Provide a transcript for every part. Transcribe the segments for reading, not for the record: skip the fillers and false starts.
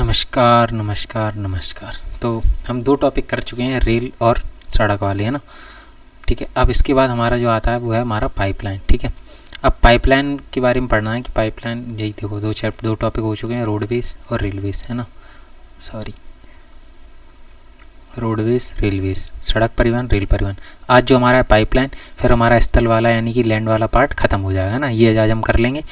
नमस्कार नमस्कार नमस्कार। तो हम दो टॉपिक कर चुके हैं, रेल और सड़क वाले, है ना। ठीक है, अब इसके बाद हमारा जो आता है वो है हमारा पाइपलाइन। ठीक है, अब पाइपलाइन के बारे में पढ़ना है कि पाइपलाइन, यही देखो दो टॉपिक हो चुके हैं, रोडवेज और रेलवेज, है ना। सॉरी, रोडवेज रेलवेज, सड़क परिवहन रेल परिवहन। आज जो हमारा पाइपलाइन, फिर हमारा स्थल वाला यानी कि लैंड वाला पार्ट ख़त्म हो जाएगा ना, ये आज हम कर लेंगे।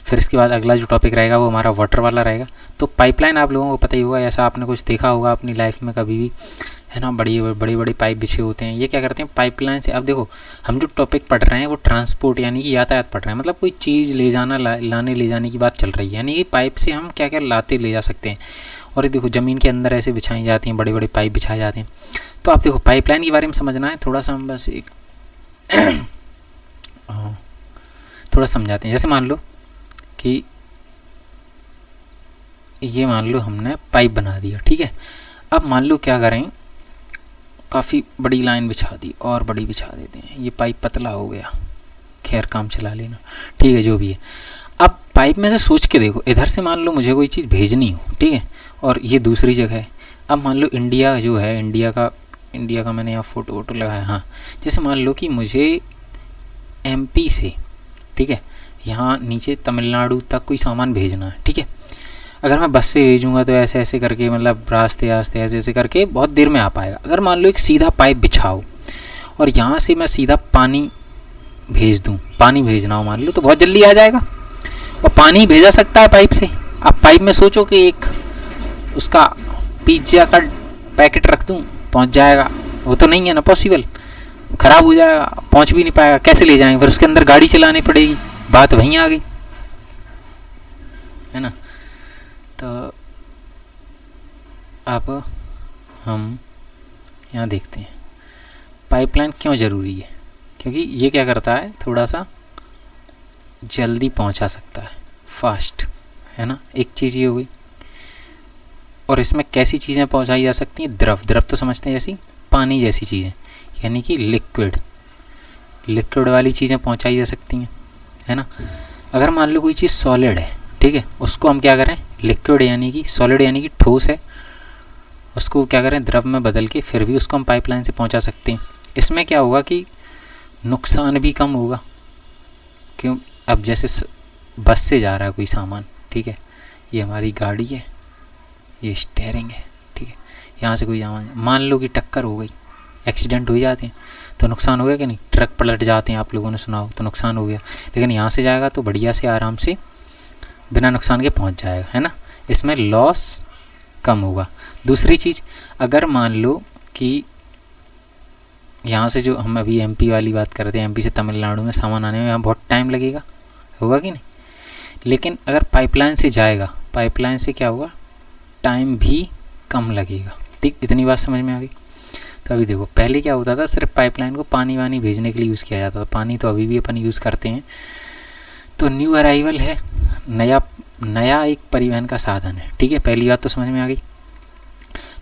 फिर इसके बाद अगला जो टॉपिक रहेगा वो हमारा वाटर वाला रहेगा। तो पाइपलाइन आप लोगों को पता ही होगा, ऐसा आपने कुछ देखा होगा अपनी लाइफ में कभी भी, है ना। बड़ी बड़ी पाइप बिछे होते हैं, ये क्या करते हैं पाइपलाइन से। अब देखो हम जो टॉपिक पढ़ रहे हैं वो ट्रांसपोर्ट यानी कि यातायात पढ़ रहे हैं, मतलब कोई चीज़ ले जाना लाने ले जाने की बात चल रही है, यानी कि पाइप से हम क्या क्या लाते ले जा सकते हैं। और ये देखो ज़मीन के अंदर ऐसे बिछाई जाती हैं, बड़े बड़े पाइप बिछाए जाते हैं। तो आप देखो पाइपलाइन के बारे में समझना है थोड़ा सा, हम बस एक थोड़ा समझाते हैं। जैसे मान लो कि ये मान लो हमने पाइप बना दिया, ठीक है। अब मान लो क्या करें, काफ़ी बड़ी लाइन बिछा दी और बड़ी बिछा देते हैं, ये पाइप पतला हो गया, खैर काम चला लेना, ठीक है, जो भी है। अब पाइप में से सोच के देखो, इधर से मान लो मुझे कोई चीज़ भेजनी हो, ठीक है, और ये दूसरी जगह है। अब मान लो इंडिया जो है, इंडिया का मैंने यहाँ फोटो लगाया, हाँ। जैसे मान लो कि मुझे एमपी से, ठीक है, यहाँ नीचे तमिलनाडु तक कोई सामान भेजना है, ठीक है। अगर मैं बस से भेजूँगा तो ऐसे ऐसे करके, मतलब रास्ते रास्ते ऐसे ऐसे करके बहुत देर में आ पाएगा। अगर मान लो एक सीधा पाइप बिछाओ और यहाँ से मैं सीधा पानी भेज दूँ, पानी भेजना हो मान लो, तो बहुत जल्दी आ जाएगा और पानी भेजा सकता है पाइप से। अब पाइप में सोचो कि एक उसका पिज्ज़ा का पैकेट रख दूँ, पहुँच जाएगा, वो तो नहीं है ना पॉसिबल, ख़राब हो जाएगा, पहुँच भी नहीं पाएगा, कैसे ले जाएंगे, फिर उसके अंदर गाड़ी चलानी पड़ेगी, बात वहीं आ गई, है ना। तो अब हम यहाँ देखते हैं पाइपलाइन क्यों ज़रूरी है, क्योंकि ये क्या करता है, थोड़ा सा जल्दी पहुँचा सकता है, फास्ट, है ना। एक चीज़ ये हो गई। और इसमें कैसी चीज़ें पहुंचाई जा सकती हैं, द्रव तो समझते हैं, जैसी पानी जैसी चीज़ें, यानी कि लिक्विड वाली चीज़ें पहुंचाई जा सकती हैं, है ना। अगर मान लो कोई चीज़ सॉलिड है, ठीक है, उसको हम क्या करें, लिक्विड यानी कि सॉलिड यानी कि ठोस है, उसको क्या करें द्रव में बदल के फिर भी उसको हम पाइपलाइन से पहुँचा सकते हैं। इसमें क्या होगा कि नुकसान भी कम होगा, क्यों, अब जैसे बस से जा रहा है कोई सामान, ठीक है, ये हमारी गाड़ी है, ये स्टीयरिंग है, ठीक है, यहाँ से कोई सामान, मान लो कि टक्कर हो गई, एक्सीडेंट हो जाते हैं तो नुकसान हो गया कि नहीं, ट्रक पलट जाते हैं, आप लोगों ने सुना हो, तो नुकसान हो गया। लेकिन यहाँ से जाएगा तो बढ़िया से आराम से बिना नुकसान के पहुँच जाएगा, है ना। इसमें लॉस कम होगा। दूसरी चीज़, अगर मान लो कि यहाँ से जो हम अभी एमपी वाली बात कर रहे थे, एमपी से तमिलनाडु में सामान आने में यहाँ बहुत टाइम लगेगा, होगा कि नहीं। लेकिन अगर पाइपलाइन से जाएगा, पाइपलाइन से क्या होगा, टाइम भी कम लगेगा, ठीक। इतनी बात समझ में आ गई। तो अभी देखो पहले क्या होता था, सिर्फ पाइपलाइन को पानी वानी भेजने के लिए यूज़ किया जाता था, पानी तो अभी भी अपन यूज़ करते हैं। तो न्यू अराइवल है, नया एक परिवहन का साधन है, ठीक है, पहली बात तो समझ में आ गई।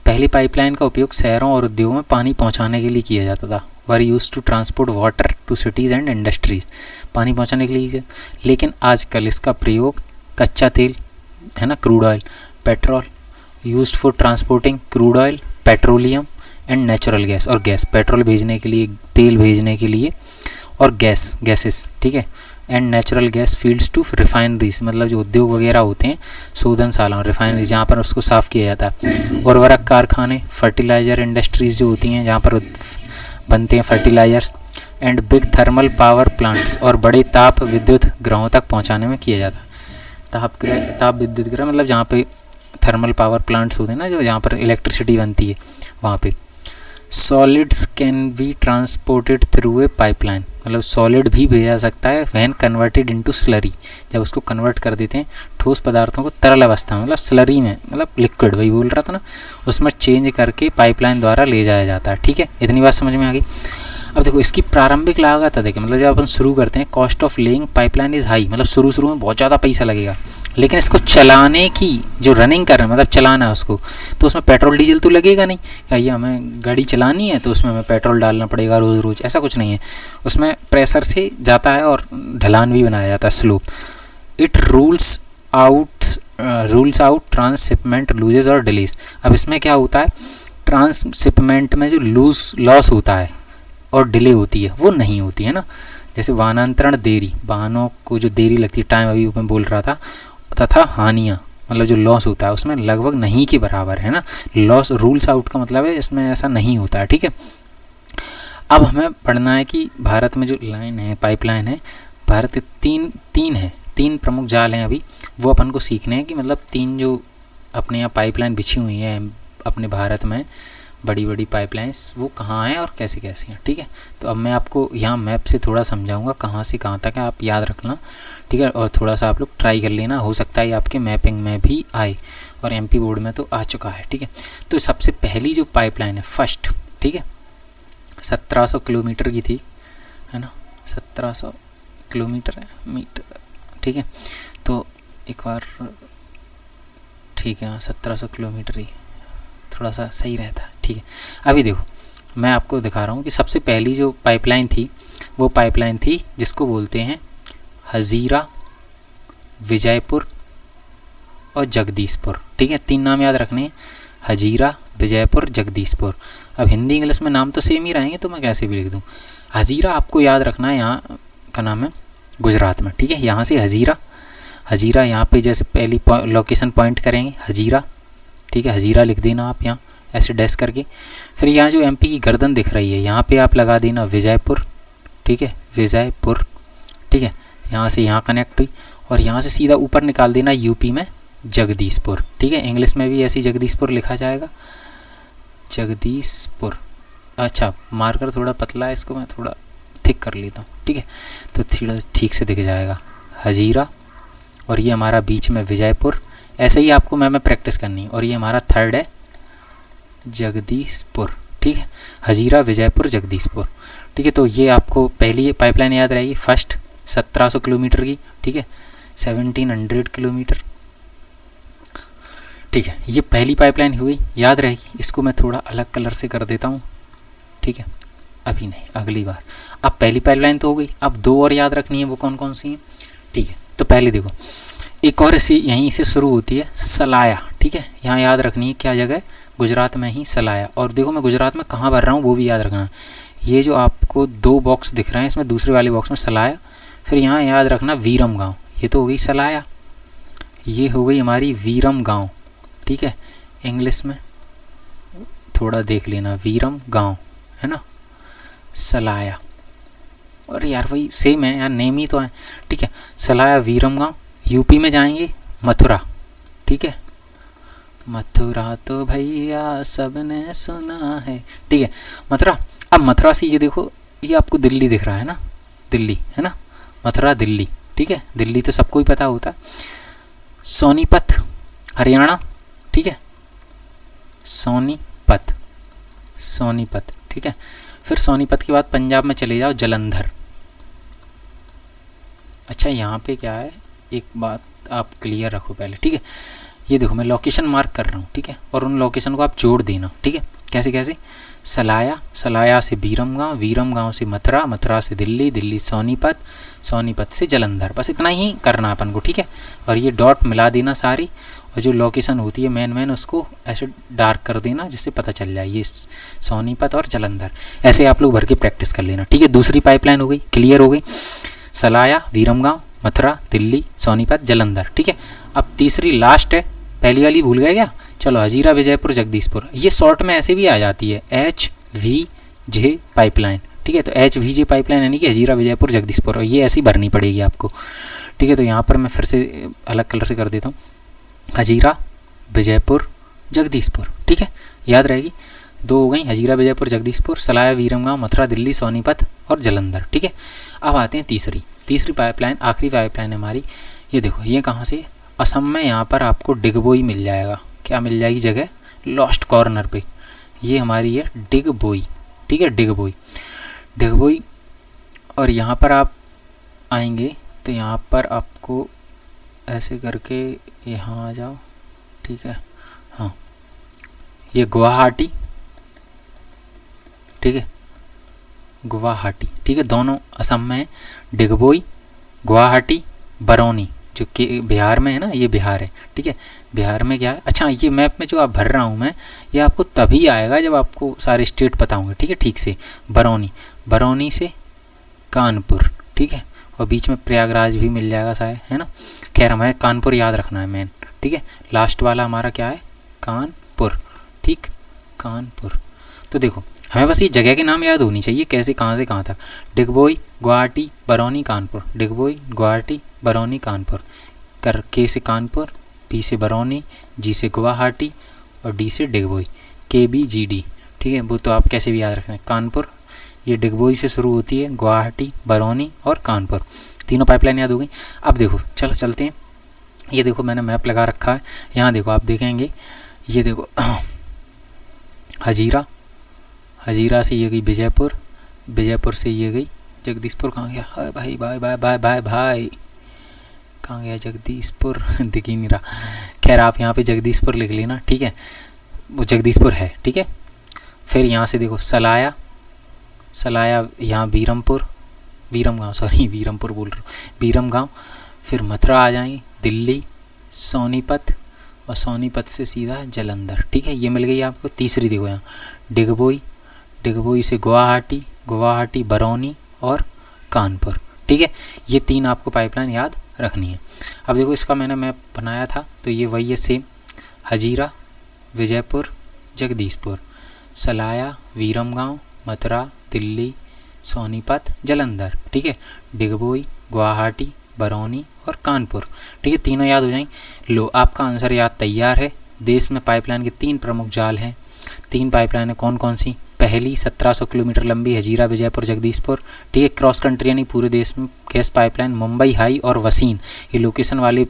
पहले पाइपलाइन का उपयोग शहरों और उद्योगों में पानी पहुंचाने के लिए किया जाता था, were use to transport water to cities and industries, पानी पहुंचाने के लिए। लेकिन आजकल इसका प्रयोग कच्चा तेल, है ना, crude oil, petrol, used for transporting crude oil, petroleum and natural gas, और गैस, पेट्रोल भेजने के लिए, तेल भेजने के लिए, और गैसेस, ठीक है, and natural gas fields to refineries, मतलब जो उद्योग वगैरह होते हैं, शोधनशाला, रिफाइनरी जहाँ पर उसको साफ़ किया जाता है, उर्वरक कारखाने, फर्टिलाइज़र इंडस्ट्रीज़ जो होती हैं जहाँ पर बनते हैं fertilisers, and big thermal power plants, और बड़े ताप विद्युत ग्रहों तक पहुँचाने में किया जाता है। ताप विद्युत ग्रह मतलब जहाँ पे थर्मल पावर प्लांट्स होते हैं ना, जो जहाँ पर इलेक्ट्रिसिटी बनती है वहाँ पे। Solids can be transported through a pipeline, मतलब सॉलिड भी भेजा सकता है, वैन कन्वर्टेड इनटू स्लरी, जब उसको कन्वर्ट कर देते हैं ठोस पदार्थों को तरल अवस्था में, मतलब स्लरी में, मतलब लिक्विड, वही बोल रहा था ना, उसमें चेंज करके पाइपलाइन द्वारा ले जाया जाता है, ठीक है। इतनी बात समझ में आ गई। अब देखो इसकी प्रारंभिक लागत है, देखिए, मतलब जब अपन शुरू करते हैं, cost of laying pipeline is high, मतलब शुरू में बहुत ज़्यादा पैसा लगेगा, लेकिन इसको चलाने की, जो रनिंग कर रहे हैं, मतलब चलाना है उसको, तो उसमें पेट्रोल डीजल तो लगेगा नहीं, क्या ये हमें गाड़ी चलानी है तो उसमें हमें पेट्रोल डालना पड़ेगा रोज़, ऐसा कुछ नहीं है। उसमें प्रेशर से जाता है और ढलान भी बनाया जाता है, slope. It rules out rules out transshipment loses और डिलीज। अब इसमें क्या होता है, ट्रांसशिपमेंट में जो लॉस होता है और डिले होती है वो नहीं होती है ना। जैसे वाहनांतरण देरी, वाहनों को जो देरी लगती है, टाइम अभी मैं बोल रहा था, तथा हानियाँ मतलब जो लॉस होता है उसमें लगभग नहीं के बराबर है ना। लॉस रूल्स आउट का मतलब है इसमें ऐसा नहीं होता है, ठीक है। अब हमें पढ़ना है कि भारत में जो लाइन है, पाइपलाइन है, भारत के तीन प्रमुख जाल हैं अभी, वो अपन को सीखने हैं कि मतलब तीन जो अपने यहाँ पाइपलाइन बिछी हुई हैं अपने भारत में, बड़ी बड़ी पाइपलाइंस, वो कहाँ हैं और कैसे कैसे हैं, ठीक है। तो अब मैं आपको यहाँ मैप से थोड़ा समझाऊंगा कहाँ से कहाँ तक है, आप याद रखना, ठीक है। और थोड़ा सा आप लोग ट्राई कर लेना, हो सकता है आपके मैपिंग में भी आए, और एमपी बोर्ड में तो आ चुका है, ठीक है। तो सबसे पहली जो पाइपलाइन है फर्स्ट, ठीक है, 1700 किलोमीटर की थी, है ना, 1700 किलोमीटर है मीटर, ठीक है। तो एक बार, ठीक है, 1700 किलोमीटर ही थोड़ा सा सही रहता है, ठीक है। अभी देखो मैं आपको दिखा रहा हूँ कि सबसे पहली जो पाइपलाइन थी वो पाइपलाइन थी जिसको बोलते हैं हजीरा, विजयपुर और जगदीशपुर, ठीक है। तीन नाम याद रखने हैं, हजीरा, विजयपुर, जगदीशपुर। अब हिंदी इंग्लिश में नाम तो सेम ही रहेंगे तो मैं कैसे भी लिख दूँ। हजीरा आपको याद रखना है, यहाँ का नाम है गुजरात में, ठीक है। यहाँ से हजीरा यहाँ पे जैसे पहली लोकेशन पॉइंट करेंगे हजीरा, ठीक है, हजीरा लिख देना आप यहाँ ऐसे डैश करके। फिर यहाँ जो एमपी की गर्दन दिख रही है यहाँ पे आप लगा देना विजयपुर, ठीक है, विजयपुर, ठीक है। यहाँ से यहाँ कनेक्ट हुई और यहाँ से सीधा ऊपर निकाल देना यूपी में जगदीशपुर, ठीक है। इंग्लिश में भी ऐसे ही जगदीशपुर लिखा जाएगा, जगदीशपुर। अच्छा मार्कर थोड़ा पतला है, इसको मैं थोड़ा थिक कर लेता हूँ, ठीक है, तो थोड़ा ठीक से दिख जाएगा हजीरा, और ये हमारा बीच में विजयपुर। ऐसे ही आपको मैं प्रैक्टिस करनी है। और ये हमारा थर्ड है जगदीशपुर, ठीक है, हजीरा, विजयपुर, जगदीशपुर, ठीक है। तो ये आपको पहली पाइपलाइन याद रहेगी, फर्स्ट 1700 किलोमीटर की, ठीक है, 1700 किलोमीटर, ठीक है। ये पहली पाइपलाइन हुई, याद रहेगी। इसको मैं थोड़ा अलग कलर से कर देता हूँ, ठीक है, अभी नहीं अगली बार। अब पहली पाइपलाइन तो हो गई, अब दो और याद रखनी है, वो कौन कौन सी हैं, ठीक है। तो पहले देखो एक और इसी यहीं से शुरू होती है सलाया, ठीक है, यहाँ याद रखनी है क्या जगह है, गुजरात में ही सलाया। और देखो मैं गुजरात में कहाँ भर रहा हूँ वो भी याद रखना। ये जो आपको दो बॉक्स दिख रहे हैं इसमें दूसरे वाले बॉक्स में सलाया, फिर यहाँ याद रखना वीरम गाँव, ये तो हो गई सलाया, ये हो गई हमारी वीरम गाँव, ठीक है। इंग्लिश में थोड़ा देख लेना, वीरम गाँव है ना, सलाया, और यार वही सेम है यार, नेम ही तो है, ठीक है, सलाया, वीरम गाँव। यूपी में जाएंगे मथुरा, ठीक है, मथुरा तो भैया सबने सुना है, ठीक है, मथुरा। अब मथुरा से ये देखो, ये आपको दिल्ली दिख रहा है ना, दिल्ली है ना, मथुरा दिल्ली, ठीक है, दिल्ली तो सबको ही पता होता है। सोनीपत हरियाणा, ठीक है, सोनीपत, सोनीपत, ठीक है। फिर सोनीपत के बाद पंजाब में चले जाओ जलंधर। अच्छा यहाँ पे क्या है, एक बात आप क्लियर रखो पहले, ठीक है। ये देखो मैं लोकेशन मार्क कर रहा हूँ, ठीक है, और उन लोकेशन को आप जोड़ देना, ठीक है। कैसे कैसे, सलाया, सलाया से वीरम गाँव, वीरम गाँव से मथुरा, मथुरा से दिल्ली, दिल्ली सोनीपत, सोनीपत से जलंधर, बस इतना ही करना अपन को, ठीक है। और ये डॉट मिला देना सारी, और जो लोकेशन होती है मेन उसको ऐसे डार्क कर देना जिससे पता चल जाए ये सोनीपत और जलंधर। ऐसे आप लोग भर के प्रैक्टिस कर लेना, ठीक है। दूसरी पाइपलाइन हो गई, क्लियर हो गई, सलाया, वीरम गाँव, मथुरा, दिल्ली, सोनीपत, जलंधर, ठीक है। अब तीसरी लास्ट है, पहली वाली भूल गए क्या, चलो हजीरा, विजयपुर, जगदीशपुर। ये शॉर्ट में ऐसे भी आ जाती है HVJ पाइपलाइन, ठीक है। तो HVJ पाइपलाइन यानी कि हजीरा, विजयपुर, जगदीशपुर, और ये ऐसी भरनी पड़ेगी आपको, ठीक है। तो यहाँ पर मैं फिर से अलग कलर से कर देता हूँ, हजीरा, विजयपुर, जगदीशपुर, ठीक है, याद रहेगी। दो हो गई, हजीरा, विजयपुर, जगदीशपुर, सलाया, वीरम गाँव, मथुरा, दिल्ली, सोनीपत और जलंधर, ठीक है। अब आते हैं तीसरी पाइपलाइन, आखिरी पाइपलाइन हमारी। ये देखो ये कहाँ से, असम में यहाँ पर आपको डिगबोई मिल जाएगा। क्या मिल जाएगी जगह, लॉस्ट कॉर्नर पे, ये हमारी है डिगबोई, ठीक है, डिगबोई। और यहाँ पर आप आएंगे तो यहाँ पर आपको ऐसे करके यहाँ आ जाओ, ठीक है, हाँ, ये गुवाहाटी, ठीक है, गुवाहाटी, ठीक है, दोनों असम में है। डिगबोई, गुवाहाटी, बरौनी जो के बिहार में है ना, ये बिहार है, ठीक है। बिहार में क्या है, अच्छा ये मैप में जो आप भर रहा हूँ मैं, ये आपको तभी आएगा जब आपको सारे स्टेट पता होंगे, ठीक है, ठीक से। बरौनी, बरौनी से कानपुर, ठीक है, और बीच में प्रयागराज भी मिल जाएगा शायद, है ना। खैर हमें कानपुर याद रखना है मेन, ठीक है। लास्ट वाला हमारा क्या है, कानपुर, ठीक, कानपुर। तो देखो हमें बस ये जगह के नाम याद होनी चाहिए, कैसे कहाँ से कहाँ तक। डिगबोई, गुवाहाटी, बरौनी, कानपुर। डिगबोई, गुवाहाटी, बरौनी, कानपुर। कर के से कानपुर, बी से बरौनी, जी से गुवाहाटी और डी से डिगबोई, KBGD, ठीक है। वो तो आप कैसे भी याद रखना है। कानपुर ये डिगबोई से शुरू होती है, गुवाहाटी, बरौनी और कानपुर, तीनों पाइपलाइन याद हो गई। अब देखो चलो चलते हैं। ये देखो मैंने मैप लगा रखा है, यहाँ देखो आप देखेंगे, ये देखो हजीरा, हजीरा से ये गई विजयपुर, विजयपुर से ये गई जगदीशपुर। कहाँ गया, हाय भाई भाई भाई भाई भाई भाई, कहाँ गया जगदीशपुर दिख ही नहीं रहा। खैर आप यहाँ पे जगदीशपुर लिख लेना, ठीक है, वो जगदीशपुर है, ठीक है। फिर यहाँ से देखो सलाया, सलाया यहाँ बीरमपुर, बीरमगांव, सॉरी बीरमपुर बोल रहा हूँ, बीरमगांव। फिर मथुरा आ जाएंगे, दिल्ली, सोनीपत और सोनीपत से सीधा जालंधर, ठीक है। ये मिल गई आपको। तीसरी देखो यहाँ डिगबोई, डिगबोई से गुवाहाटी, गुवाहाटी, बरौनी और कानपुर, ठीक है। ये तीन आपको पाइपलाइन याद रखनी है। अब देखो इसका मैंने मैप बनाया था, तो ये वही है सेम, हजीरा, विजयपुर, जगदीशपुर, सलाया, विरमगांव, मथुरा, दिल्ली, सोनीपत, जालंधर, ठीक है। डिगबोई, गुवाहाटी, बरौनी और कानपुर, ठीक है। तीनों याद हो जाएंगे। लो आपका आंसर याद तैयार है। देश में पाइपलाइन के 3 प्रमुख जाल हैं। 3 पाइपलाइनें कौन कौन सी? पहली 1700 किलोमीटर लंबी हजीरा, विजयपुर, जगदीशपुर, ठीक है। क्रॉस कंट्री यानी पूरे देश में गैस पाइपलाइन मुंबई हाई और वसीन, ये लोकेशन वाले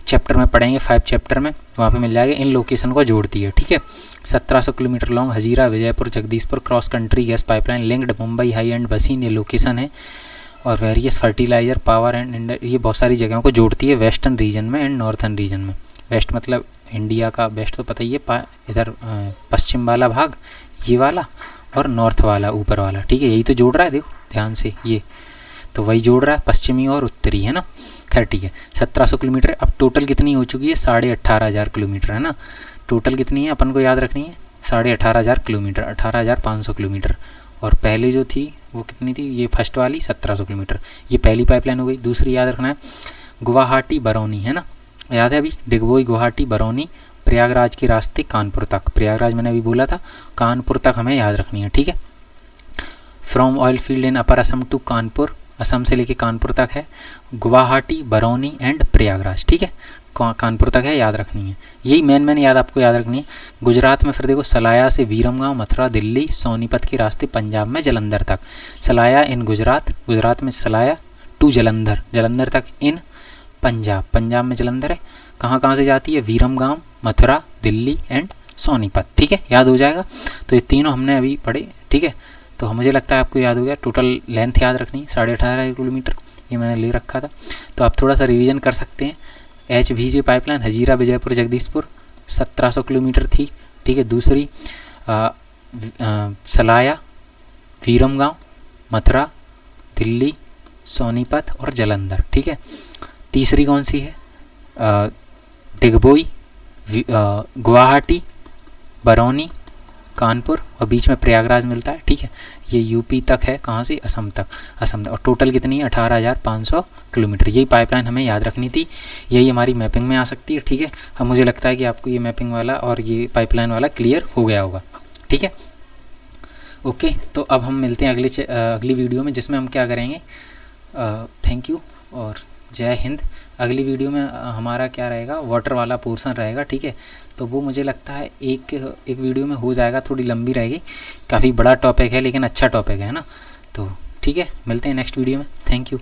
चैप्टर में पढ़ेंगे, 5 चैप्टर में वहाँ पे मिल जाएगा। इन लोकेशन को जोड़ती है, ठीक है। 1700 kilometre long Hazira, Vijaypur, Jagdishpur cross country gas pipeline linked Mumbai High and वसीन, ये लोकेशन है। और वेरियस फर्टिलाइजर, पावर एंड ये बहुत सारी जगहों को जोड़ती है वेस्टर्न रीजन में एंड नॉर्थर्न रीजन में। वेस्ट मतलब इंडिया का वेस्ट तो पता ही है, इधर पश्चिम वाला भाग ये वाला, और नॉर्थ वाला ऊपर वाला, ठीक है। यही तो जोड़ रहा है, देखो ध्यान से, ये तो वही जोड़ रहा है, पश्चिमी और उत्तरी, है ना। खैर ठीक है, 1700 किलोमीटर। अब टोटल कितनी हो चुकी है? 18,500 किलोमीटर, है ना। टोटल कितनी है अपन को याद रखनी है? 18,500 किलोमीटर, 18,500 किलोमीटर। और पहले जो थी वो कितनी थी? ये फर्स्ट वाली 1700 किलोमीटर, ये पहली पाइपलाइन हो गई। दूसरी याद रखना है गुवाहाटी बरौनी, है ना, याद है अभी, डिगबोई, गुवाहाटी, बरौनी, प्रयागराज के रास्ते कानपुर तक, प्रयागराज मैंने अभी बोला था, कानपुर तक हमें याद रखनी है, ठीक है। From oil field in upper Assam to Kanpur, Assam से लेके कानपुर तक है, गुवाहाटी, बरौनी एंड प्रयागराज, ठीक है। कानपुर तक है, याद रखनी है। यही मेन याद आपको याद रखनी है। गुजरात में फिर देखो सलाया से वीरमगांव, मथुरा, दिल्ली, सोनीपत के रास्ते पंजाब में जलंधर तक। सलाया इन गुजरात, गुजरात में सलाया टू जलंधर, जलंधर तक इन पंजाब, पंजाब में जलंधर है। कहाँ कहाँ से जाती है? वीरमगांव, मथुरा, दिल्ली एंड सोनीपत, ठीक है, याद हो जाएगा। तो ये तीनों हमने अभी पढ़े, ठीक है। तो मुझे लगता है आपको याद हो गया। टोटल लेंथ याद रखनी है 18,500 किलोमीटर, ये मैंने ले रखा था। तो आप थोड़ा सा रिवीजन कर सकते हैं। HVJ pipeline Hazira, Vijaypur, Jagdishpur 1700 kilometre थी, ठीक है। दूसरी सलाया, वीरमगांव, मथुरा, दिल्ली, सोनीपत और जलंधर, ठीक है। तीसरी कौन सी है? डिगबोई, गुवाहाटी, बरौनी, कानपुर और बीच में प्रयागराज मिलता है, ठीक है। ये यूपी तक है, कहाँ से? असम तक, असम तक। और टोटल कितनी है? 18,500 किलोमीटर। यही पाइपलाइन हमें याद रखनी थी, यही हमारी मैपिंग में आ सकती है, ठीक है। अब मुझे लगता है कि आपको ये मैपिंग वाला और ये पाइपलाइन वाला क्लियर हो गया होगा, ठीक है। ओके, तो अब हम मिलते हैं अगली वीडियो में, जिसमें हम क्या करेंगे। थैंक यू और जय हिंद। अगली वीडियो में हमारा क्या रहेगा? वाटर वाला पोर्शन रहेगा, ठीक है। तो वो मुझे लगता है एक वीडियो में हो जाएगा, थोड़ी लंबी रहेगी, काफ़ी बड़ा टॉपिक है लेकिन अच्छा टॉपिक है ना। तो ठीक है, मिलते हैं नेक्स्ट वीडियो में। Thank you.